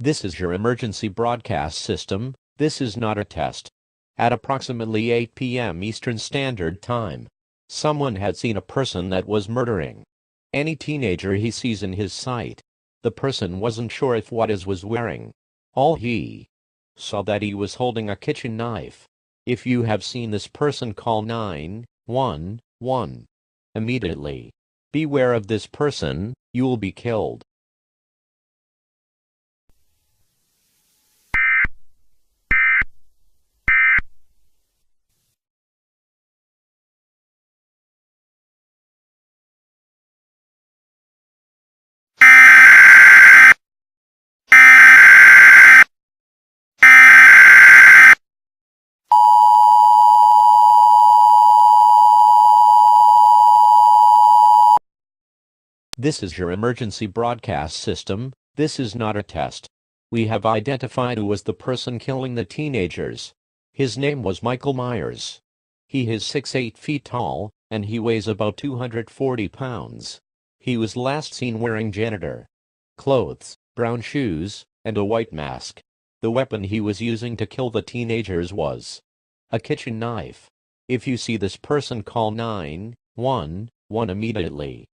This is your emergency broadcast system. This is not a test. At approximately 8 p.m. Eastern Standard Time, someone had seen a person that was murdering any teenager he sees in his sight. The person wasn't sure if what he was wearing. All he saw that he was holding a kitchen knife. If you have seen this person, call 911 immediately. Beware of this person, you will be killed. This is your emergency broadcast system. This is not a test. We have identified who was the person killing the teenagers. His name was Michael Myers. He is 6'8" feet tall, and he weighs about 240 pounds. He was last seen wearing janitor clothes, brown shoes, and a white mask. The weapon he was using to kill the teenagers was a kitchen knife. If you see this person, call 911 immediately.